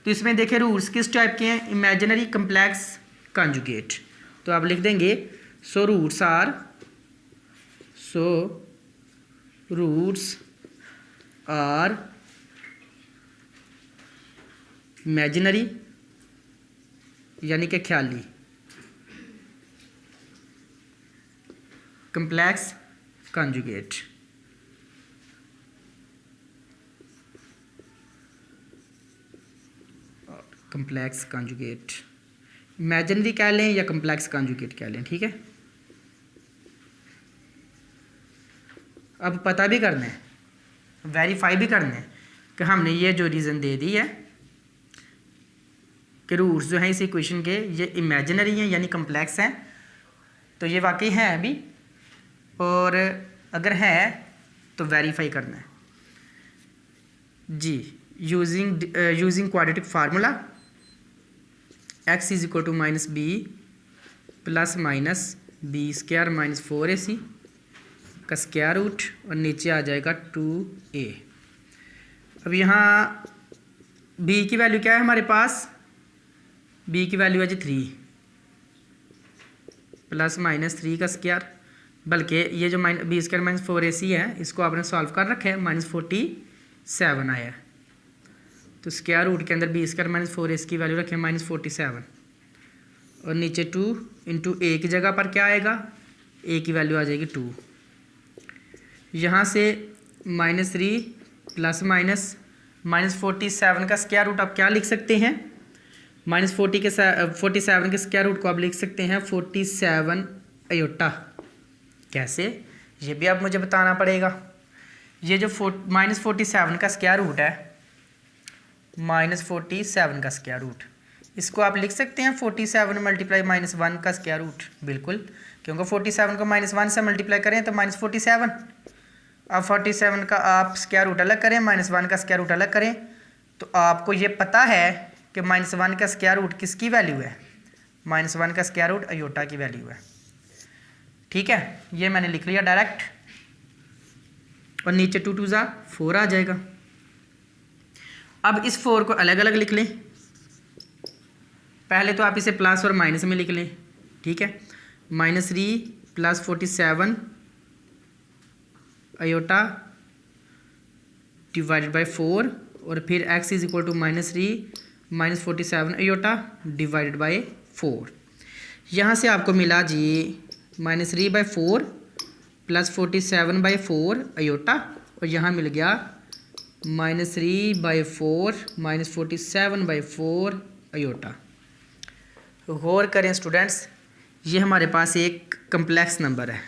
तो इसमें देखें रूट्स किस टाइप के हैं, इमेजिनरी, कम्प्लेक्स, कॉन्जुगेट। तो आप लिख देंगे सो रूट्स आर इमेजिनरी यानी कि ख्याली, complex, conjugate. Complex conjugate, imaginary कह लें या कम्प्लेक्स कॉन्जुगेट कह लें, ठीक है। अब पता भी करना है, वेरीफाई भी करना है कि हमने ये जो रीज़न दे दी है कि रूट्स जो हैं इस इक्वेशन के ये इमेजिनरी हैं यानी कम्प्लेक्स हैं, तो ये वाकई है अभी, और अगर है तो वेरीफाई करना है जी। Using quadratic formula x is equal to minus B plus minus B square minus 4ac का स्क्वायर रूट और नीचे आ जाएगा 2a। अब यहाँ b की वैल्यू क्या है हमारे पास, b की वैल्यू है जी 3 प्लस माइनस 3 का स्क्वायर, बल्कि ये जो बी स्क्वायर माइनस 4ac है इसको आपने सॉल्व कर रखा है, माइनस 47 आया है। तो स्क्वायर रूट के अंदर बी स्क्वायर माइनस 4ac की वैल्यू रखें माइनस 47 और नीचे 2 इंटू ए की जगह पर क्या आएगा, ए की वैल्यू आ जाएगी 2। यहाँ से माइनस 3 प्लस माइनस 47 का स्क्वायर रूट आप क्या लिख सकते हैं, माइनस 47 के स्क्वायर रूट को आप लिख सकते हैं 47 अयोटा। कैसे, ये भी आप मुझे बताना पड़ेगा। ये जो माइनस 47 का स्क्वायर रूट है, माइनस 47 का स्क्वायर रूट, इसको आप लिख सकते हैं 47 मल्टीप्लाई माइनस 1 का स्क्वायर रूट, बिल्कुल, क्योंकि 47 को माइनस 1 से मल्टीप्लाई करें तो माइनस 47। अब 47 का आप स्क्वायर रूट अलग करें, माइनस 1 का स्क्वायर रूट अलग करें, तो आपको ये पता है कि माइनस 1 का स्क्वायर रूट किसकी वैल्यू है, माइनस 1 का स्क्वायर रूट अयोटा की वैल्यू है, ठीक है। ये मैंने लिख लिया डायरेक्ट, और नीचे 2 2 4 आ जाएगा। अब इस 4 को अलग अलग लिख लें, पहले तो आप इसे प्लस और माइनस में लिख लें, ठीक है। Minus 3 plus 47 iota divided by 4 और फिर x is equal to minus 3 minus 47 iota divided by 4। यहाँ से आपको मिला जी minus 3 by 4 plus 47 by 4 iota, और यहाँ मिल गया minus 3 by 4 minus 47 by 4 iota. गौर करें स्टूडेंट्स, ये हमारे पास एक कम्प्लेक्स नंबर है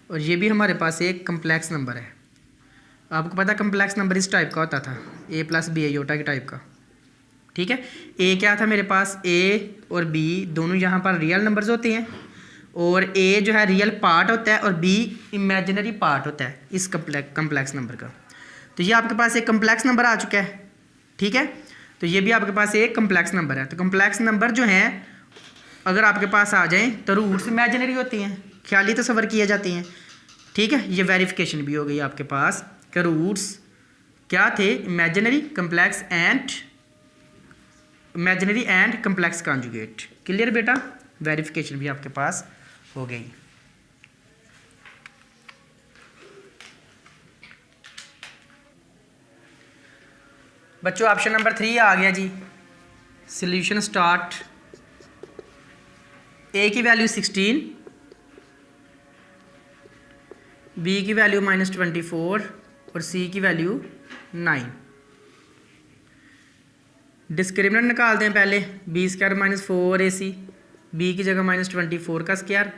और ये भी हमारे पास एक कम्प्लेक्स नंबर है। आपको पता कम्प्लेक्स नंबर इस टाइप का होता था, a प्लस बी अयोटा के टाइप का, ठीक है। a क्या था मेरे पास, a और b दोनों यहाँ पर रियल नंबर्स होते हैं, और a जो है रियल पार्ट होता है और b इमेजिनरी पार्ट होता है इस कम्प्लेक्स नंबर का। तो ये आपके पास एक कम्प्लेक्स नंबर आ चुका है, ठीक है। तो ये भी आपके पास एक कम्प्लेक्स नंबर है। तो कम्प्लेक्स नंबर जो हैं अगर आपके पास आ जाएं तो रूट्स इमेजिनरी होती हैं, ख्याली तस्वर किए जाती हैं, ठीक है। ये वेरिफिकेशन भी हो गई आपके पास कि रूट्स क्या थे, imaginary, complex and imaginary and complex conjugate. Clear बेटा, वेरिफिकेशन भी आपके पास हो गई। बच्चों ऑप्शन नंबर 3 आ गया जी। सॉल्यूशन स्टार्ट, ए की वैल्यू 16, बी की वैल्यू -24 और सी की वैल्यू 9। डिस्क्रिमिनेंट निकालते हैं पहले, B square minus 4ac, B की जगह -24 का स्क्वायर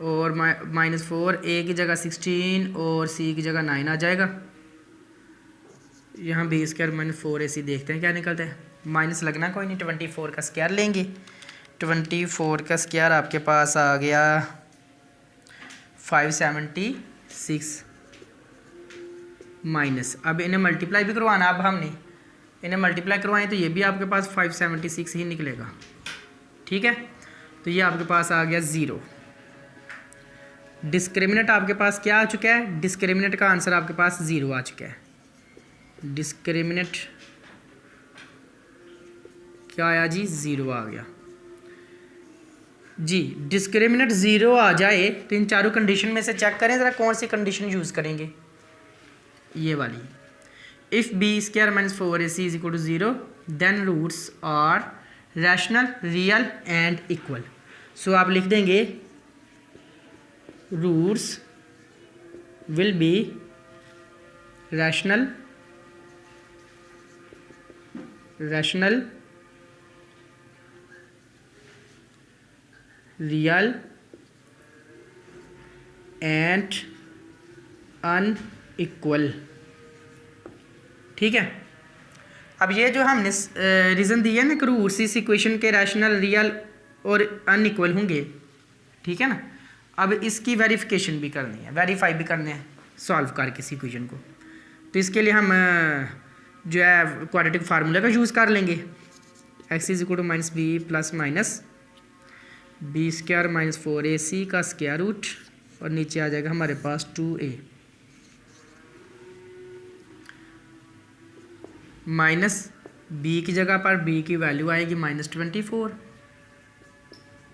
और -4, ए की जगह 16 और सी की जगह 9 आ जाएगा। यहाँ बी स्क्वायर -4ac देखते हैं क्या निकलता है, माइनस लगना कोई नहीं, 24 का स्क्वायर लेंगे। 24 का स्क्वायर आपके पास आ गया 576 माइनस, अब इन्हें मल्टीप्लाई भी करवाना, अब हमने इन्हें मल्टीप्लाई करवाएं तो ये भी आपके पास 576 ही निकलेगा। ठीक है, तो ये आपके पास आ गया 0। डिस्क्रिमिनेंट आपके पास क्या आ चुका है? डिस्क्रिमिनेंट का आंसर आपके पास 0 आ चुका है। डिस्क्रिमिनेंट क्या आया जी? 0 आ गया जी। डिस्क्रिमिनेंट 0 आ जाए तो इन चारों कंडीशन में से चेक करें ज़रा कौन सी कंडीशन यूज़ करेंगे। ये वाली, if b² - 4ac = 0 then roots are rational, real and equal. So आप लिख देंगे roots will be rational, real and unequal. ठीक है, अब ये जो हमने रीज़न दिया ना कि रूट्स इस इक्वेशन के रैशनल, रियल और अनइक्वल होंगे, ठीक है ना। अब इसकी वेरिफिकेशन भी करनी है, वेरीफाई भी करने हैं सॉल्व करके इस इक्वेशन को। तो इसके लिए हम जो है क्वाड्रेटिक फार्मूला का यूज़ कर लेंगे। x = -b + -b² - 4ac का स्क्वायर रूट और नीचे आ जाएगा हमारे पास 2a माइनस b की जगह पर b की वैल्यू आएगी -24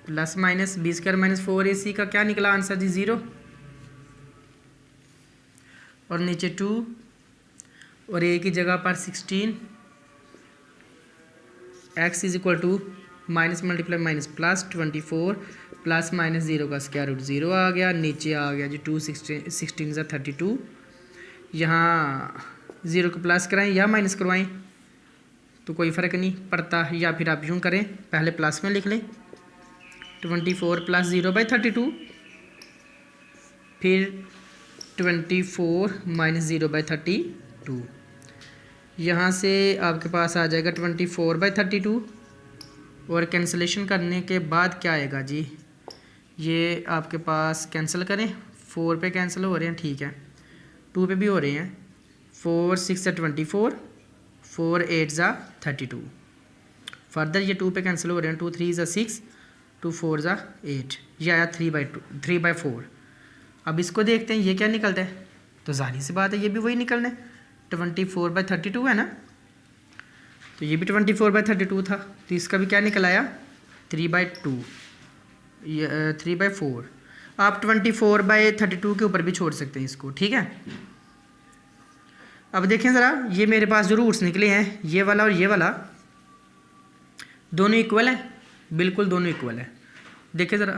प्लस माइनस b² - 4ac का क्या निकला आंसर जी? 0 और नीचे 2 और a की जगह पर 16। x = -+-24 प्लस माइनस 0 का स्क्वायर रूट 0 आ गया। नीचे आ गया जी 2 16 32। यहाँ 0 को प्लस कराएं या माइनस करवाएं तो कोई फ़र्क नहीं पड़ता, या फिर आप यूँ करें, पहले प्लस में लिख लें 24 + 0/32, फिर 24 - 0/32। यहाँ से आपके पास आ जाएगा 24/32 और कैंसलेशन करने के बाद क्या आएगा जी? ये आपके पास कैंसिल करें, 4 पे कैंसिल हो रहे हैं, ठीक है, 2 पे भी हो रहे हैं। 4 6 24, 4 8 32। फर्दर ये 2 पे कैंसिल हो रहे हैं, 2 3 6, 2 4 8। ये आया 3/4। अब इसको देखते हैं ये क्या निकलता है, तो जाहिर सी बात है ये भी वही निकलना है, 24/32 है ना। तो ये भी 24/32 था, तो इसका भी क्या निकल आया? 3/2, 3/4। आप 24/32 के ऊपर भी छोड़ सकते हैं इसको, ठीक है। अब देखें ज़रा, ये मेरे पास जो रूट्स निकले हैं, ये वाला और ये वाला, दोनों इक्वल हैं, बिल्कुल दोनों इक्वल है। देखें ज़रा,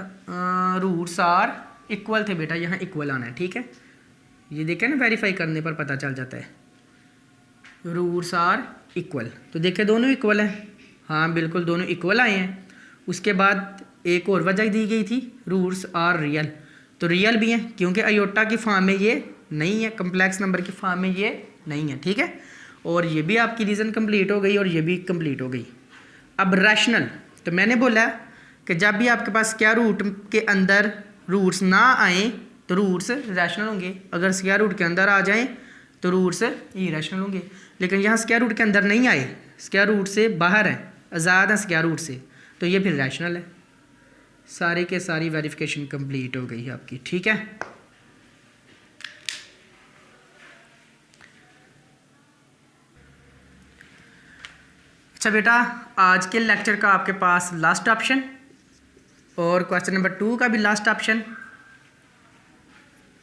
रूट्स आर इक्वल थे बेटा, यहाँ इक्वल आना है, ठीक है। ये देखें ना, वेरीफाई करने पर पता चल जाता है रूट्स आर इक्वल। तो देखें दोनों इक्वल हैं, हाँ बिल्कुल दोनों इक्वल आए हैं। उसके बाद एक और वजह दी गई थी, रूट्स आर रियल, तो रियल भी हैं क्योंकि अयोटा की फॉर्म में ये नहीं है, कम्प्लेक्स नंबर की फॉर्म में ये नहीं है, ठीक है। और ये भी आपकी रीज़न कंप्लीट हो गई और ये भी कंप्लीट हो गई। अब रैशनल, तो मैंने बोला कि जब भी आपके पास स्क्वायर रूट के अंदर रूट्स ना आए तो रूट्स रैशनल होंगे, अगर स्क्वायर रूट के अंदर आ जाएं तो रूट्स इरैशनल होंगे। लेकिन यहाँ स्क्वायर रूट के अंदर नहीं आए, स्क्वायर रूट से बाहर है, आज़ाद है स्क्वायर रूट से, तो ये फिर रैशनल है। सारी के सारी वेरिफिकेशन कंप्लीट हो गई है आपकी, ठीक है। अच्छा बेटा, आज के लेक्चर का आपके पास लास्ट ऑप्शन और क्वेश्चन नंबर 2 का भी लास्ट ऑप्शन।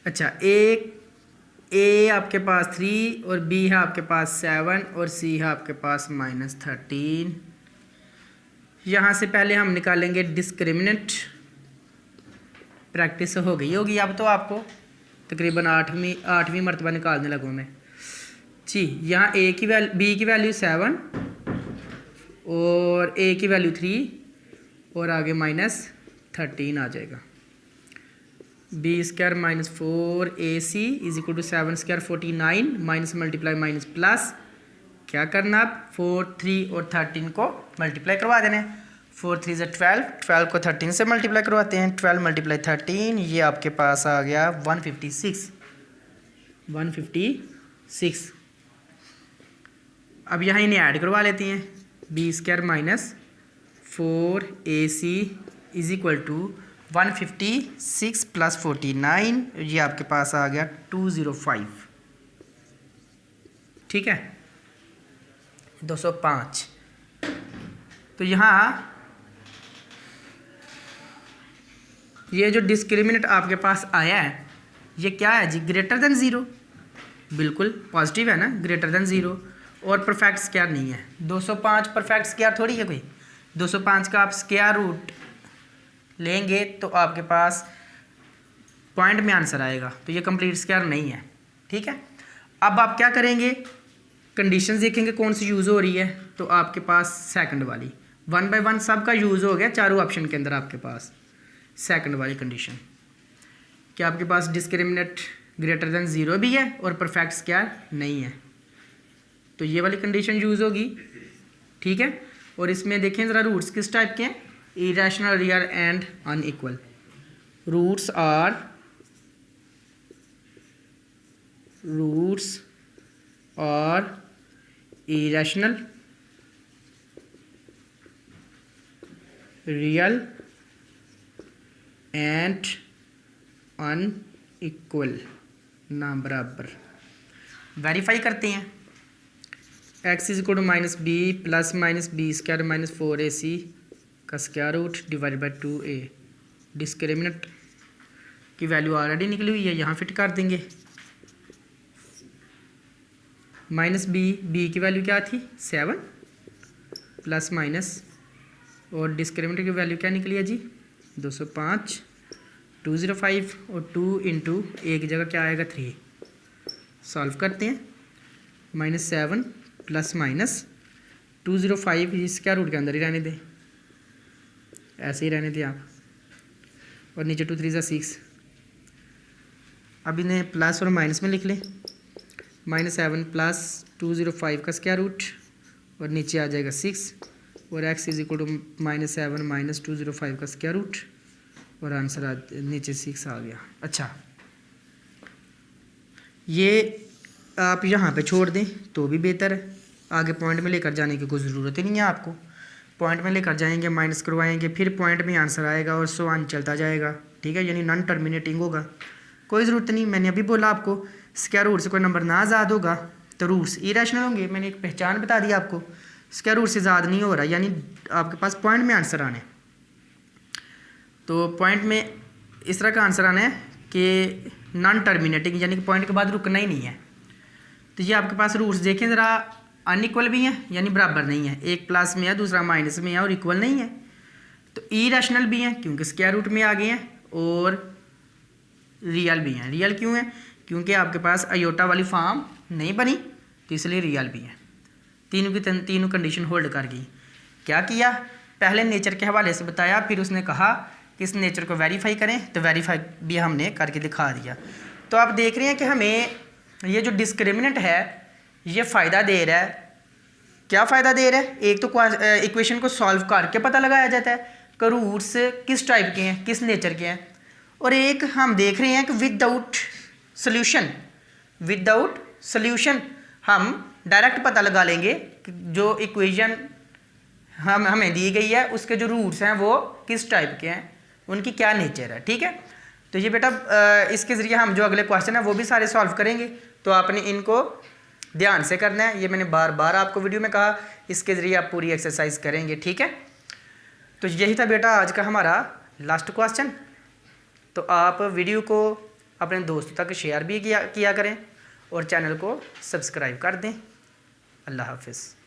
अच्छा, ए आपके पास 3 और बी है आपके पास 7 और सी है आपके पास -13। यहाँ से पहले हम निकालेंगे डिस्क्रिमिनेंट। प्रैक्टिस हो गई होगी अब तो आपको, तकरीबन 8वीं मरतबा निकालने लगूँ मैं जी। यहाँ बी की वैल्यू 7 और ए की वैल्यू 3 और आगे -13 आ जाएगा। b² - 4ac = 7² 49 minus multiply minus plus क्या करना, आप 4 3 और 13 को मल्टीप्लाई करवा देना है। 4 3 12, 12 को 13 से मल्टीप्लाई करवाते हैं, 12 × 13, ये आपके पास आ गया 156। अब यहाँ इन्हें ऐड करवा लेते हैं। b² minus 4ac is equal to 156 plus 49, ये आपके पास आ गया 205। ठीक है, 205। तो यहाँ ये जो डिस्क्रिमिनेंट आपके पास आया है ये क्या है जी? Greater than zero. बिल्कुल पॉजिटिव है ना, ग्रेटर देन ज़ीरो। और परफेक्ट स्क्वायर नहीं है। 205 परफेक्ट स्क्वायर थोड़ी है कोई। 205 का आप स्क्वायर रूट लेंगे तो आपके पास पॉइंट में आंसर आएगा, तो ये कंप्लीट स्क्वायर नहीं है। ठीक है, अब आप क्या करेंगे? कंडीशंस देखेंगे कौन सी यूज़ हो रही है। तो आपके पास सेकंड वाली 1 बाय 1 सब का यूज़ हो गया चारों ऑप्शन के अंदर। आपके पास सेकंड वाली कंडीशन कि आपके पास डिस्क्रिमिनेंट ग्रेटर देन ज़ीरो भी है और परफेक्ट स्क्वायर नहीं है, तो ये वाली कंडीशन यूज़ होगी। ठीक है, और इसमें देखें ज़रा रूट्स किस टाइप के हैं? Irrational, real and unequal. Roots are irrational, real and unequal, ना बराबर। वेरीफाई करते हैं। x is equal to minus B plus minus b² minus 4ac का square root divide by 2a। Discriminant की वैल्यू ऑलरेडी निकली हुई है, यहाँ फिट कर देंगे। माइनस बी की वैल्यू क्या थी? 7 प्लस माइनस, और डिस्क्रिमिनेंट की वैल्यू क्या निकली है जी? 205, 205 और 2 इंटू एक जगह क्या आएगा? 3। सॉल्व करते हैं। -7 प्लस माइनस 205 स्क्वायर रूट के अंदर ही रहने दें, ऐसे ही रहने दें आप, और नीचे 2 3 6। अब इन्हें प्लस और माइनस में लिख लें। -7 प्लस 205 का स्क्वायर रूट और नीचे आ जाएगा 6, और x is equal to -7 minus 205 का स्क्वायर रूट, और आंसर नीचे 6 आ गया। अच्छा, ये आप यहाँ पे छोड़ दें तो भी बेहतर है, आगे पॉइंट में लेकर जाने की कोई ज़रूरत ही नहीं है आपको। पॉइंट में लेकर जाएंगे, माइनस करवाएंगे, फिर पॉइंट में आंसर आएगा और सो ऑन चलता जाएगा। ठीक है, यानी नॉन टर्मिनेटिंग होगा, कोई ज़रूरत नहीं। मैंने अभी बोला आपको स्क्वायर रूट से कोई नंबर ना आज़ाद होगा तो रूट्स इरेशनल होंगे। मैंने एक पहचान बता दी आपको, स्क्वायर रूट से आज़ाद नहीं हो रहा, यानी आपके पास पॉइंट में आंसर आने। तो पॉइंट में इस तरह का आंसर आना है कि नॉन टर्मिनेटिंग, यानी कि पॉइंट के बाद रुकना ही नहीं है। तो ये आपके पास रूट्स देखें ज़रा, अनइक्वल भी हैं, यानी बराबर नहीं है। एक प्लस में है, दूसरा माइनस में है, और इक्वल नहीं है। तो इरेशनल भी हैं क्योंकि स्क्वायर रूट में आ गए हैं, और रियल भी हैं। रियल क्यों है? क्योंकि आपके पास अयोटा वाली फॉर्म नहीं बनी, तो इसलिए रियल भी है। तीनों की तीनों कंडीशन होल्ड कर गई। क्या किया? पहले नेचर के हवाले से बताया, फिर उसने कहा कि इस नेचर को वेरीफाई करें, तो वेरीफाई भी हमने करके दिखा दिया। तो आप देख रहे हैं कि हमें ये जो डिस्क्रिमिनेंट है ये फ़ायदा दे रहा है। क्या फ़ायदा दे रहा है? एक तो इक्वेशन को सॉल्व करके पता लगाया जाता है कि रूट्स किस टाइप के हैं, किस नेचर के हैं, और एक हम देख रहे हैं कि विदाउट सोल्यूशन हम डायरेक्ट पता लगा लेंगे कि जो इक्वेशन हमें दी गई है उसके जो रूट्स हैं वो किस टाइप के हैं, उनकी क्या नेचर है। ठीक है, तो ये बेटा इसके ज़रिए हम जो अगले क्वेश्चन है वो भी सारे सॉल्व करेंगे, तो आपने इनको ध्यान से करना है। ये मैंने बार बार आपको वीडियो में कहा, इसके ज़रिए आप पूरी एक्सरसाइज करेंगे। ठीक है, तो यही था बेटा आज का हमारा लास्ट क्वेश्चन। तो आप वीडियो को अपने दोस्तों तक शेयर भी किया करें और चैनल को सब्सक्राइब कर दें। अल्लाह हाफिज़।